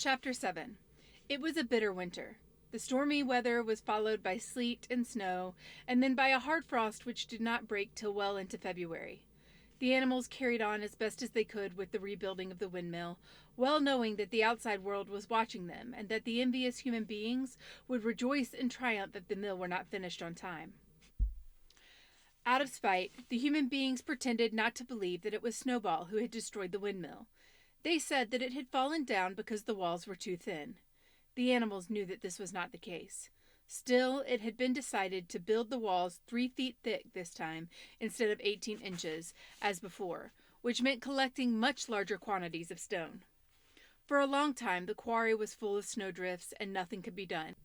Chapter 7. It was a bitter winter. The stormy weather was followed by sleet and snow, and then by a hard frost which did not break till well into February. The animals carried on as best as they could with the rebuilding of the windmill, well knowing that the outside world was watching them, and that the envious human beings would rejoice in triumph if the mill were not finished on time. Out of spite, the human beings pretended not to believe that it was Snowball who had destroyed the windmill. They said that it had fallen down because the walls were too thin. The animals knew that this was not the case. Still, it had been decided to build the walls 3 feet thick this time instead of 18 inches, as before, which meant collecting much larger quantities of stone. For a long time the quarry was full of snowdrifts, and nothing could be done.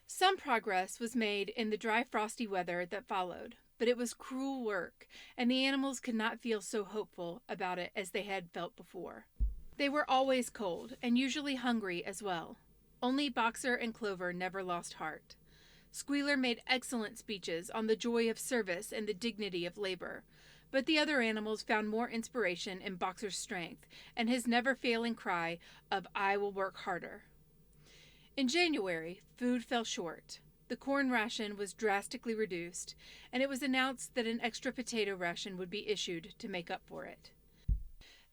Some progress was made in the dry, frosty weather that followed, but it was cruel work, and the animals could not feel so hopeful about it as they had felt before. They were always cold, and usually hungry as well. Only Boxer and Clover never lost heart. Squealer made excellent speeches on the joy of service and the dignity of labor, but the other animals found more inspiration in Boxer's strength and his never-failing cry of "I will work harder." In January, food fell short. The corn ration was drastically reduced, and it was announced that an extra potato ration would be issued to make up for it.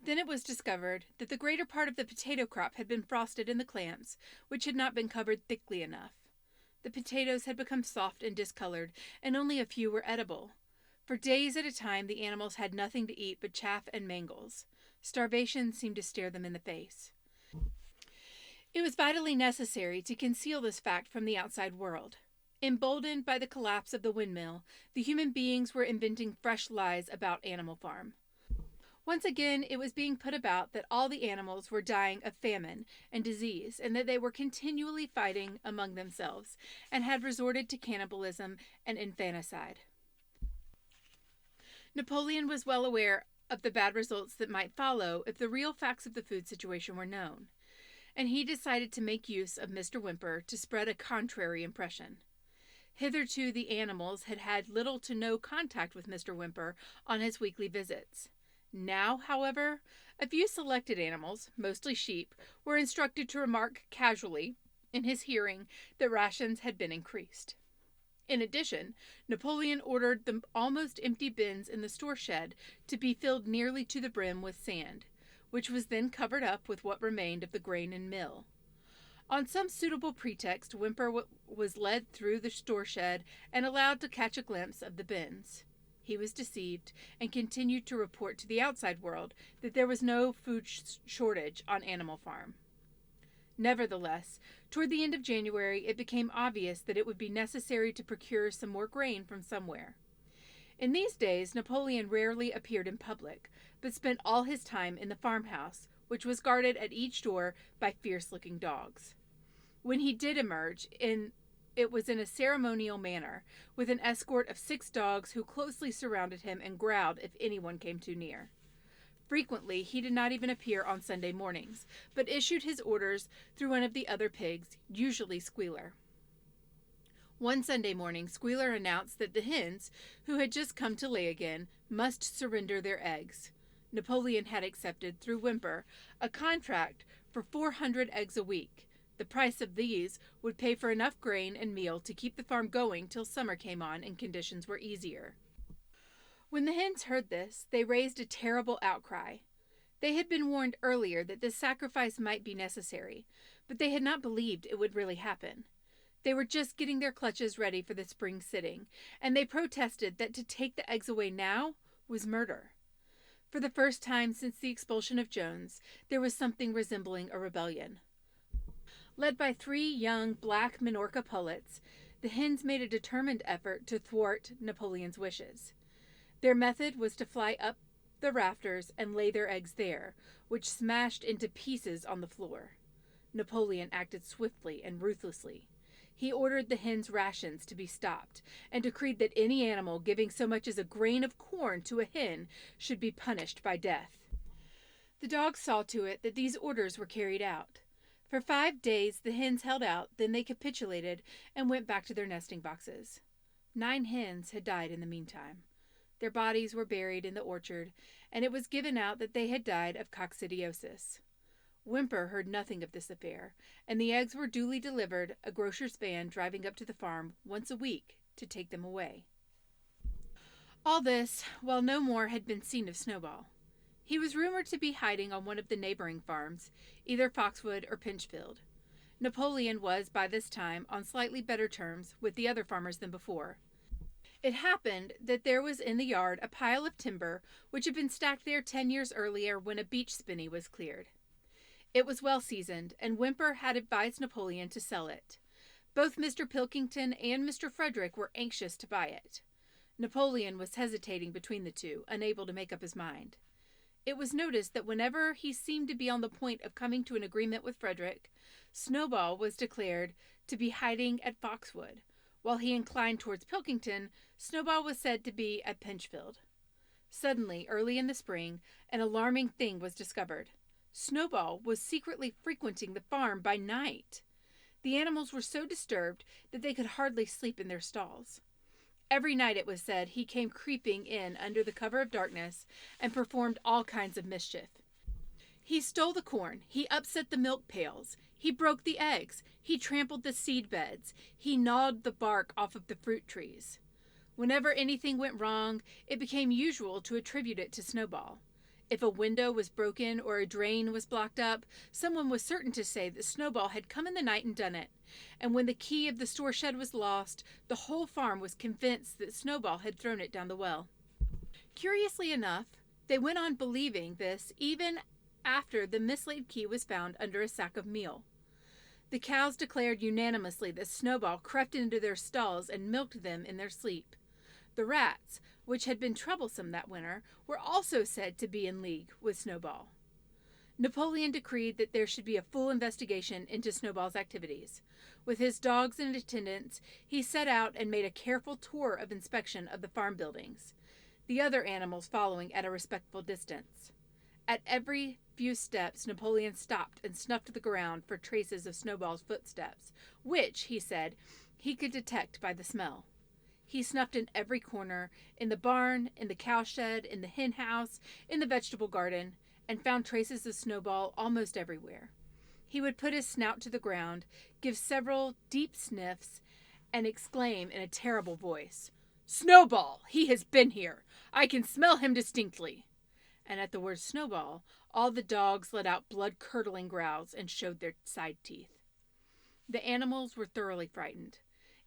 Then it was discovered that the greater part of the potato crop had been frosted in the clamps, which had not been covered thickly enough. The potatoes had become soft and discolored, and only a few were edible. For days at a time the animals had nothing to eat but chaff and mangles. Starvation seemed to stare them in the face. It was vitally necessary to conceal this fact from the outside world. Emboldened by the collapse of the windmill, the human beings were inventing fresh lies about Animal Farm. Once again it was being put about that all the animals were dying of famine and disease, and that they were continually fighting among themselves, and had resorted to cannibalism and infanticide. Napoleon was well aware of the bad results that might follow if the real facts of the food situation were known, and he decided to make use of Mr. Whymper to spread a contrary impression. Hitherto the animals had had little to no contact with Mr. Whymper on his weekly visits. Now, however, a few selected animals, mostly sheep, were instructed to remark casually, in his hearing, that rations had been increased. In addition, Napoleon ordered the almost empty bins in the store shed to be filled nearly to the brim with sand, which was then covered up with what remained of the grain and mill. On some suitable pretext, Whymper was led through the store shed and allowed to catch a glimpse of the bins. He was deceived, and continued to report to the outside world that there was no food shortage on Animal Farm. Nevertheless, toward the end of January, it became obvious that it would be necessary to procure some more grain from somewhere. In these days, Napoleon rarely appeared in public, but spent all his time in the farmhouse, which was guarded at each door by fierce-looking dogs. When he did emerge, it was in a ceremonial manner, with an escort of 6 dogs who closely surrounded him and growled if anyone came too near. Frequently he did not even appear on Sunday mornings, but issued his orders through one of the other pigs, usually Squealer. One Sunday morning Squealer announced that the hens, who had just come to lay again, must surrender their eggs. Napoleon had accepted, through Whymper, a contract for 400 eggs a week. The price of these would pay for enough grain and meal to keep the farm going till summer came on and conditions were easier. When the hens heard this, they raised a terrible outcry. They had been warned earlier that this sacrifice might be necessary, but they had not believed it would really happen. They were just getting their clutches ready for the spring sitting, and they protested that to take the eggs away now was murder. For the first time since the expulsion of Jones, there was something resembling a rebellion. Led by 3 young black Minorca pullets, the hens made a determined effort to thwart Napoleon's wishes. Their method was to fly up the rafters and lay their eggs there, which smashed into pieces on the floor. Napoleon acted swiftly and ruthlessly. He ordered the hens' rations to be stopped, and decreed that any animal giving so much as a grain of corn to a hen should be punished by death. The dogs saw to it that these orders were carried out. For 5 days the hens held out, then they capitulated and went back to their nesting boxes. 9 hens had died in the meantime. Their bodies were buried in the orchard, and it was given out that they had died of coccidiosis. Whymper heard nothing of this affair, and the eggs were duly delivered, a grocer's van driving up to the farm once a week to take them away. All this while no more had been seen of Snowball. He was rumored to be hiding on one of the neighboring farms, either Foxwood or Pinchfield. Napoleon was, by this time, on slightly better terms with the other farmers than before. It happened that there was in the yard a pile of timber which had been stacked there 10 years earlier when a beech spinney was cleared. It was well seasoned, and Whymper had advised Napoleon to sell it. Both Mr. Pilkington and Mr. Frederick were anxious to buy it. Napoleon was hesitating between the two, unable to make up his mind. It was noticed that whenever he seemed to be on the point of coming to an agreement with Frederick, Snowball was declared to be hiding at Foxwood. While he inclined towards Pilkington, Snowball was said to be at Pinchfield. Suddenly, early in the spring, an alarming thing was discovered. Snowball was secretly frequenting the farm by night. The animals were so disturbed that they could hardly sleep in their stalls. Every night, it was said, he came creeping in under the cover of darkness and performed all kinds of mischief. He stole the corn, he upset the milk pails, he broke the eggs, he trampled the seed beds, he gnawed the bark off of the fruit trees. Whenever anything went wrong, it became usual to attribute it to Snowball. If a window was broken or a drain was blocked up, someone was certain to say that Snowball had come in the night and done it. And when the key of the store shed was lost, the whole farm was convinced that Snowball had thrown it down the well. Curiously enough, they went on believing this even after the mislaid key was found under a sack of meal. The cows declared unanimously that Snowball crept into their stalls and milked them in their sleep. The rats, which had been troublesome that winter, were also said to be in league with Snowball. Napoleon decreed that there should be a full investigation into Snowball's activities. With his dogs and attendants, he set out and made a careful tour of inspection of the farm buildings, the other animals following at a respectful distance. At every few steps, Napoleon stopped and snuffed the ground for traces of Snowball's footsteps, which, he said, he could detect by the smell. He snuffed in every corner, in the barn, in the cowshed, in the hen house, in the vegetable garden, and found traces of Snowball almost everywhere. He would put his snout to the ground, give several deep sniffs, and exclaim in a terrible voice, "Snowball! He has been here! I can smell him distinctly!" And at the word Snowball, all the dogs let out blood-curdling growls and showed their side teeth. The animals were thoroughly frightened.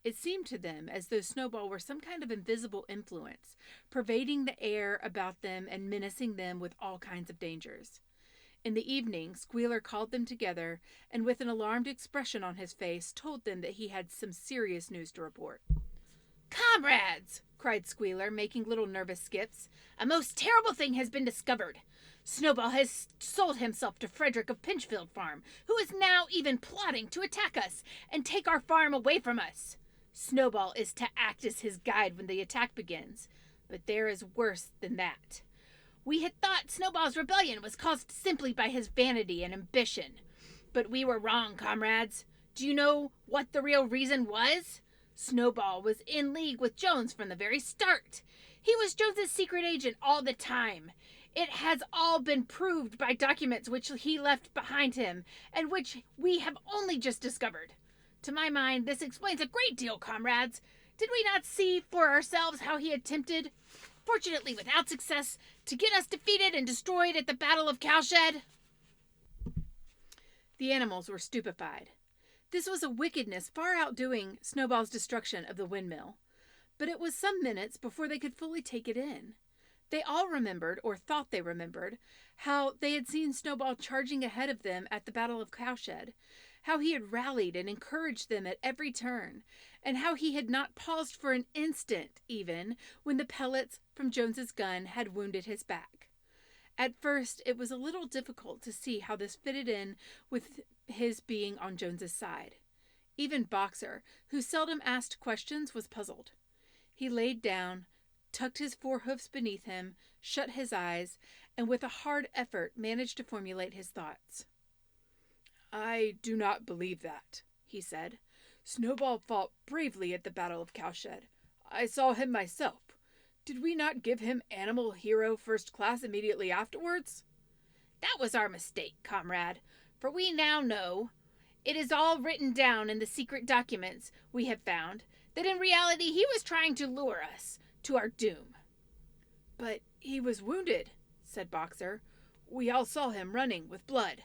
It seemed to them as though Snowball were some kind of invisible influence, pervading the air about them and menacing them with all kinds of dangers. In the evening, Squealer called them together, and with an alarmed expression on his face, told them that he had some serious news to report. "Comrades!" cried Squealer, making little nervous skips, "a most terrible thing has been discovered. Snowball has sold himself to Frederick of Pinchfield Farm, who is now even plotting to attack us and take our farm away from us. Snowball is to act as his guide when the attack begins, but there is worse than that. We had thought Snowball's rebellion was caused simply by his vanity and ambition. But we were wrong, comrades. Do you know what the real reason was? Snowball was in league with Jones from the very start. He was Jones's secret agent all the time. It has all been proved by documents which he left behind him, and which we have only just discovered. To my mind, this explains a great deal, comrades. Did we not see for ourselves how he attempted, fortunately without success, to get us defeated and destroyed at the Battle of Cowshed?" The animals were stupefied. This was a wickedness far outdoing Snowball's destruction of the windmill. But it was some minutes before they could fully take it in. They all remembered, or thought they remembered, how they had seen Snowball charging ahead of them at the Battle of Cowshed, how he had rallied and encouraged them at every turn, and how he had not paused for an instant, even, when the pellets from Jones's gun had wounded his back. At first, it was a little difficult to see how this fitted in with his being on Jones's side. Even Boxer, who seldom asked questions, was puzzled. He laid down, tucked his forehoofs beneath him, shut his eyes, and with a hard effort managed to formulate his thoughts. "I do not believe that," he said. "Snowball fought bravely at the Battle of Cowshed. I saw him myself. Did we not give him Animal Hero First Class immediately afterwards?" "That was our mistake, comrade. For we now know, it is all written down in the secret documents we have found, that in reality he was trying to lure us to our doom." "But he was wounded," said Boxer. "We all saw him running with blood."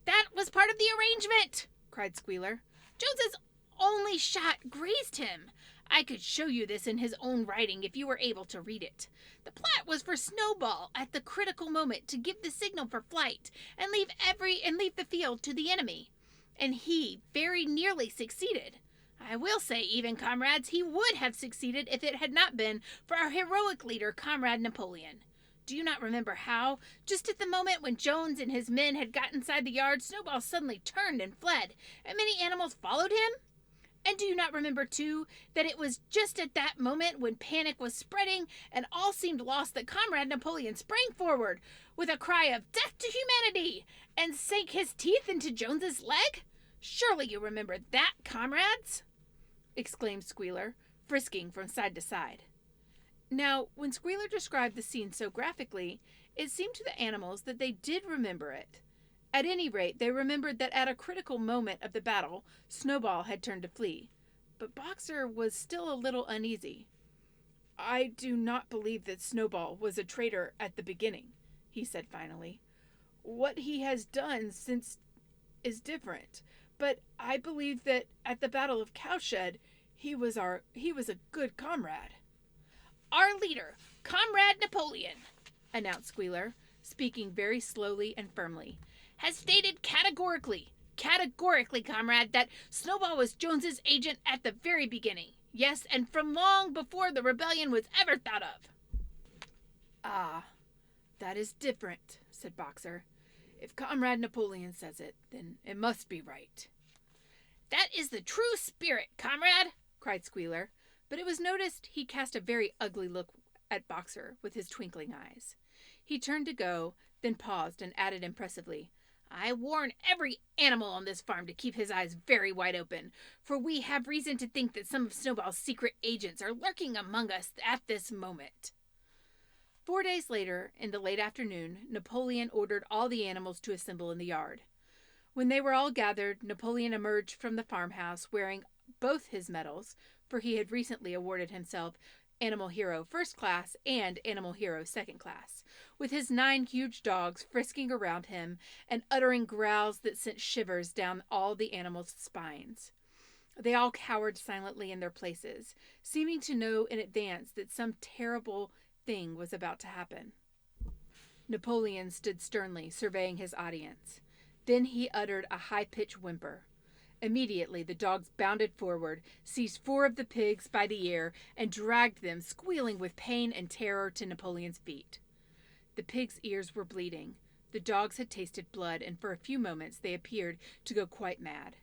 "That was part of the arrangement," cried Squealer. "Jones's only shot grazed him. I could show you this in his own writing if you were able to read it. The plot was for Snowball at the critical moment to give the signal for flight and leave the field to the enemy. And he very nearly succeeded. I will say, even, comrades, he would have succeeded if it had not been for our heroic leader, Comrade Napoleon. Do you not remember how, just at the moment when Jones and his men had got inside the yard, Snowball suddenly turned and fled, and many animals followed him? And do you not remember, too, that it was just at that moment when panic was spreading and all seemed lost that Comrade Napoleon sprang forward with a cry of 'Death to humanity!' and sank his teeth into Jones's leg? Surely you remember that, comrades?" exclaimed Squealer, frisking from side to side. Now, when Squealer described the scene so graphically, it seemed to the animals that they did remember it. At any rate, they remembered that at a critical moment of the battle, Snowball had turned to flee. But Boxer was still a little uneasy. "I do not believe that Snowball was a traitor at the beginning," he said finally. "What he has done since is different. But I believe that at the Battle of Cowshed, he was a good comrade." "Our leader, Comrade Napoleon," announced Squealer, speaking very slowly and firmly, "has stated categorically, comrade, that Snowball was Jones's agent at the very beginning. Yes, and from long before the rebellion was ever thought of." "Ah, that is different," said Boxer. "If Comrade Napoleon says it, then it must be right." "That is the true spirit, comrade," cried Squealer, but it was noticed he cast a very ugly look at Boxer with his twinkling eyes. He turned to go, then paused and added impressively, "I warn every animal on this farm to keep his eyes very wide open, for we have reason to think that some of Snowball's secret agents are lurking among us at this moment." 4 days later, in the late afternoon, Napoleon ordered all the animals to assemble in the yard. When they were all gathered, Napoleon emerged from the farmhouse wearing both his medals, for he had recently awarded himself Animal Hero First Class and Animal Hero Second Class, with his 9 huge dogs frisking around him and uttering growls that sent shivers down all the animals' spines. They all cowered silently in their places, seeming to know in advance that some terrible thing was about to happen. Napoleon stood sternly, surveying his audience. Then he uttered a high-pitched whimper. Immediately, the dogs bounded forward, seized 4 of the pigs by the ear, and dragged them, squealing with pain and terror, to Napoleon's feet. The pigs' ears were bleeding. The dogs had tasted blood, and for a few moments they appeared to go quite mad.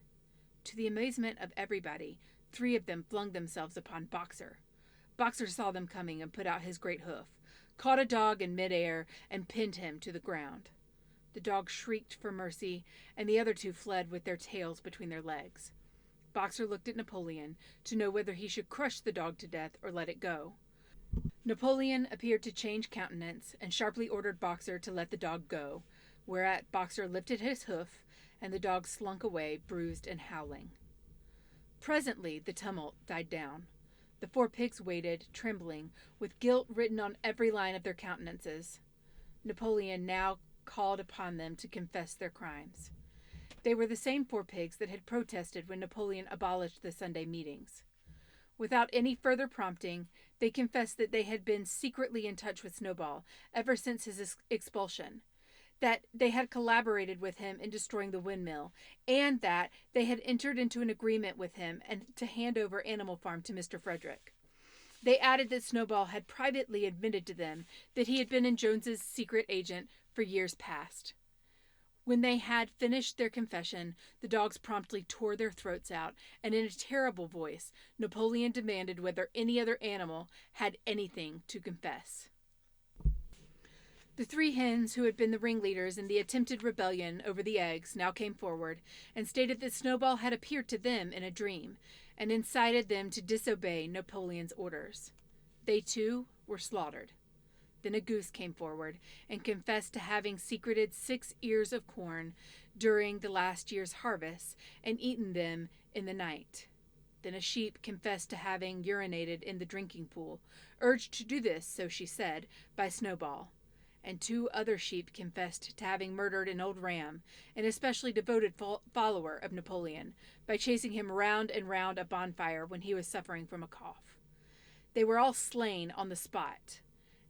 To the amazement of everybody, 3 of them flung themselves upon Boxer. Boxer saw them coming and put out his great hoof, caught a dog in midair, and pinned him to the ground. The dog shrieked for mercy, and the other 2 fled with their tails between their legs. Boxer looked at Napoleon to know whether he should crush the dog to death or let it go. Napoleon appeared to change countenance and sharply ordered Boxer to let the dog go, whereat Boxer lifted his hoof, and the dog slunk away, bruised and howling. Presently the tumult died down. The 4 pigs waited, trembling, with guilt written on every line of their countenances. Napoleon now called upon them to confess their crimes. They were the same 4 pigs that had protested when Napoleon abolished the Sunday meetings. Without any further prompting, they confessed that they had been secretly in touch with Snowball ever since his expulsion, that they had collaborated with him in destroying the windmill, and that they had entered into an agreement with him and to hand over Animal Farm to Mr. Frederick. They added that Snowball had privately admitted to them that he had been in Jones's secret agent for years past. When they had finished their confession, the dogs promptly tore their throats out, and in a terrible voice, Napoleon demanded whether any other animal had anything to confess. The 3 hens who had been the ringleaders in the attempted rebellion over the eggs now came forward and stated that Snowball had appeared to them in a dream and incited them to disobey Napoleon's orders. They, too, were slaughtered. Then a goose came forward and confessed to having secreted 6 ears of corn during the last year's harvest and eaten them in the night. Then a sheep confessed to having urinated in the drinking pool, urged to do this, so she said, by Snowball. And 2 other sheep confessed to having murdered an old ram, an especially devoted follower of Napoleon, by chasing him round and round a bonfire when he was suffering from a cough. They were all slain on the spot.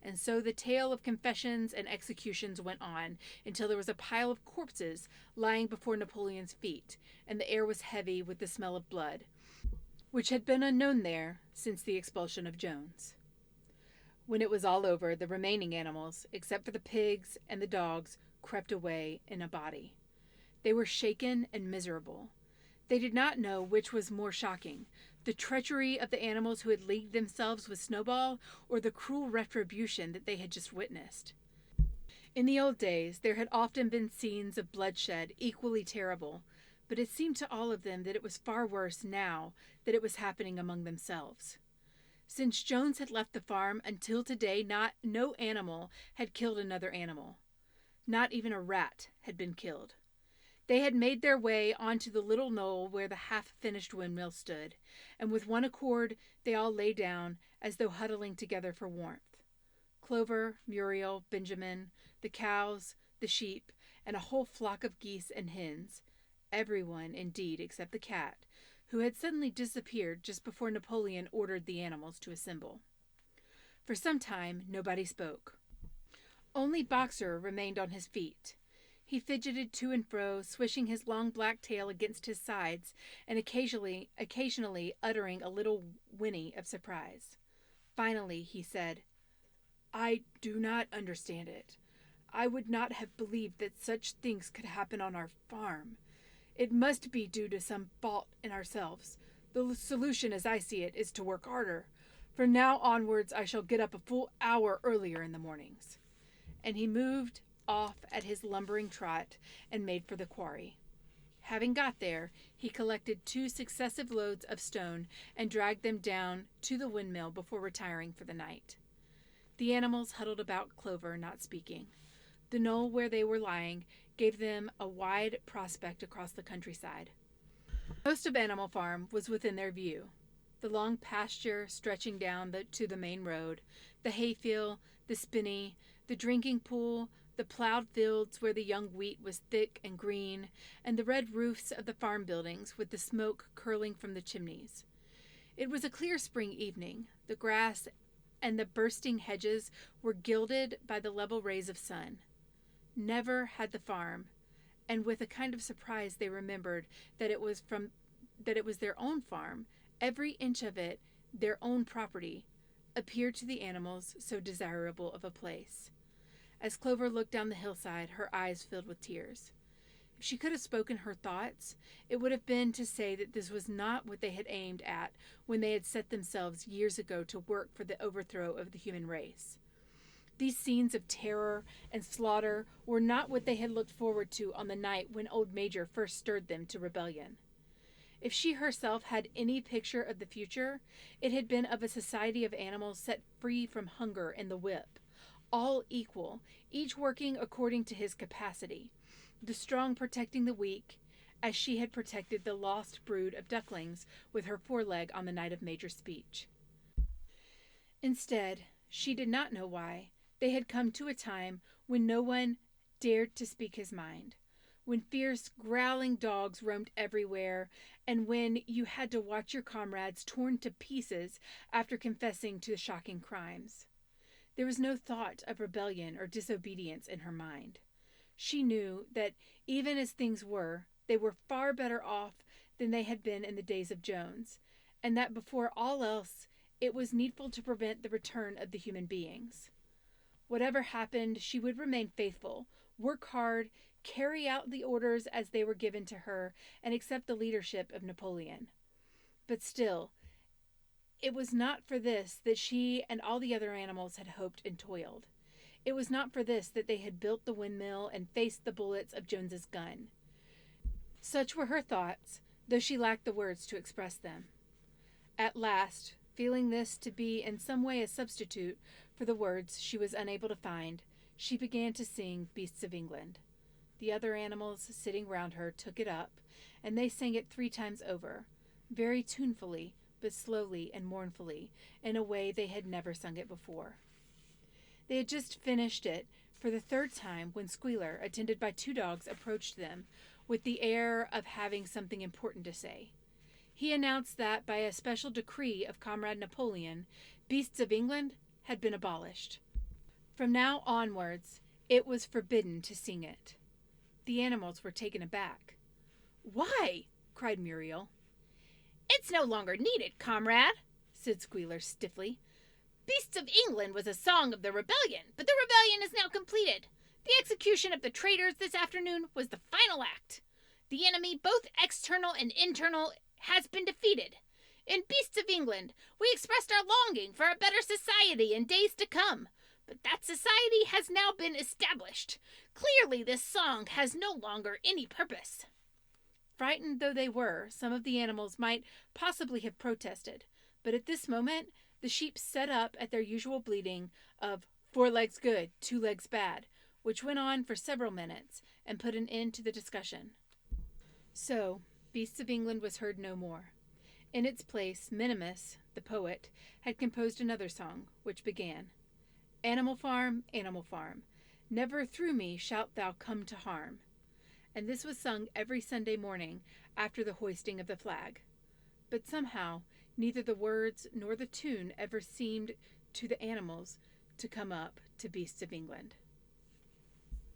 And so the tale of confessions and executions went on until there was a pile of corpses lying before Napoleon's feet, and the air was heavy with the smell of blood, which had been unknown there since the expulsion of Jones. When it was all over, the remaining animals, except for the pigs and the dogs, crept away in a body. They were shaken and miserable. They did not know which was more shocking, the treachery of the animals who had leagued themselves with Snowball, or the cruel retribution that they had just witnessed. In the old days, there had often been scenes of bloodshed equally terrible, but it seemed to all of them that it was far worse now that it was happening among themselves. Since Jones had left the farm until today, no animal had killed another animal. Not even a rat had been killed. They had made their way onto the little knoll where the half-finished windmill stood, and with one accord they all lay down as though huddling together for warmth. Clover, Muriel, Benjamin, the cows, the sheep, and a whole flock of geese and hens, everyone, indeed, except the cat, who had suddenly disappeared just before Napoleon ordered the animals to assemble. For some time nobody spoke. Only Boxer remained on his feet. He fidgeted to and fro, swishing his long black tail against his sides, and occasionally uttering a little whinny of surprise. Finally he said, "I do not understand it. I would not have believed that such things could happen on our farm. It must be due to some fault in ourselves. The solution, as I see it, is to work harder. From now onwards I shall get up a full hour earlier in the mornings." And he moved off at his lumbering trot and made for the quarry. Having got there, he collected 2 successive loads of stone and dragged them down to the windmill before retiring for the night. The animals huddled about Clover, not speaking. The knoll where they were lying gave them a wide prospect across the countryside. Most of Animal Farm was within their view. The long pasture stretching down to the main road, the hayfield, the spinney, the drinking pool, the plowed fields where the young wheat was thick and green, and the red roofs of the farm buildings with the smoke curling from the chimneys. It was a clear spring evening. The grass and the bursting hedges were gilded by the level rays of sun. Never had the farm, and with a kind of surprise they remembered that it was their own farm, every inch of it their own property, appeared to the animals so desirable of a place. As Clover looked down the hillside, her eyes filled with tears. If she could have spoken her thoughts, it would have been to say that this was not what they had aimed at when they had set themselves years ago to work for the overthrow of the human race. These scenes of terror and slaughter were not what they had looked forward to on the night when old Major first stirred them to rebellion. If she herself had any picture of the future, it had been of a society of animals set free from hunger and the whip, all equal, each working according to his capacity, the strong protecting the weak, as she had protected the lost brood of ducklings with her foreleg on the night of Major's speech. Instead, she did not know why, they had come to a time when no one dared to speak his mind, when fierce, growling dogs roamed everywhere, and when you had to watch your comrades torn to pieces after confessing to the shocking crimes. There was no thought of rebellion or disobedience in her mind. She knew that, even as things were, they were far better off than they had been in the days of Jones, and that before all else it was needful to prevent the return of the human beings. Whatever happened, she would remain faithful, work hard, carry out the orders as they were given to her, and accept the leadership of Napoleon. But still, it was not for this that she and all the other animals had hoped and toiled. It was not for this that they had built the windmill and faced the bullets of Jones's gun. Such were her thoughts, though she lacked the words to express them. At last, feeling this to be in some way a substitute for the words she was unable to find, she began to sing Beasts of England. The other animals sitting round her took it up, and they sang it 3 times over, very tunefully, but slowly and mournfully, in a way they had never sung it before. They had just finished it for the 3rd time when Squealer, attended by 2 dogs, approached them with the air of having something important to say. He announced that, by a special decree of Comrade Napoleon, Beasts of England had been abolished. From now onwards, it was forbidden to sing it. The animals were taken aback. "Why?" cried Muriel. "It's no longer needed, comrade," said Squealer stiffly. "Beasts of England was a song of the rebellion, but the rebellion is now completed. The execution of the traitors this afternoon was the final act. The enemy, both external and internal, has been defeated. In Beasts of England, we expressed our longing for a better society in days to come, but that society has now been established. Clearly this song has no longer any purpose." Frightened though they were, some of the animals might possibly have protested, but at this moment the sheep set up at their usual bleating of 4 legs good, 2 legs bad, which went on for several minutes and put an end to the discussion. So, Beasts of England was heard no more. In its place, Minimus, the poet, had composed another song, which began, Animal Farm, never through me shalt thou come to harm. And this was sung every Sunday morning after the hoisting of the flag. But somehow, neither the words nor the tune ever seemed to the animals to come up to Beasts of England.